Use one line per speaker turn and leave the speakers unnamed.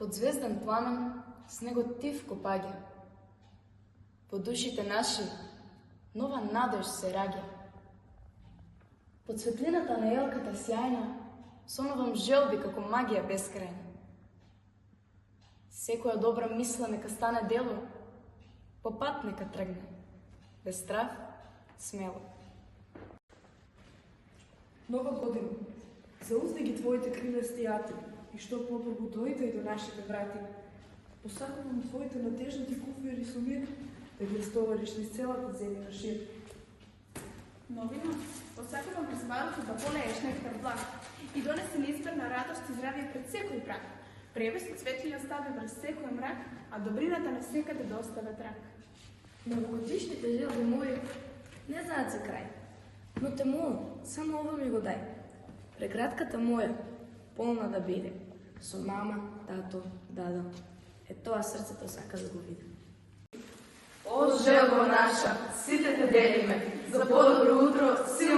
Под звездан пламен снегот тивко паѓа. По душите наши нова надеж се раѓа. Под светлината на елката сјајна сонувам желби како магија бескрајна. Секоја добра мисла нека стане дело, по пат нека тргне, без страх, смело.
Нова година, заузди ги твоите кривести јати и што побргу дојде и до нашите врати. Посакувам твоите натежнати куфери со мир, да ги стовариш низ целата земја шир.
Новина, посакувам през барото да полееш нектар благ и донесе неизберна радост и здравие пред секој прак. Превест светлина стави врз секој мрак, а добрината навсекаде да оставе трак.
Новогодишните желби мои не знаат за крај, но те молам, само ова ми го дај. Преградката моја полна да биде, со мама, тато, дадо. Е тоа срцето сака да го види.
О, желба наша, сите те делиме, за подобро утро, силно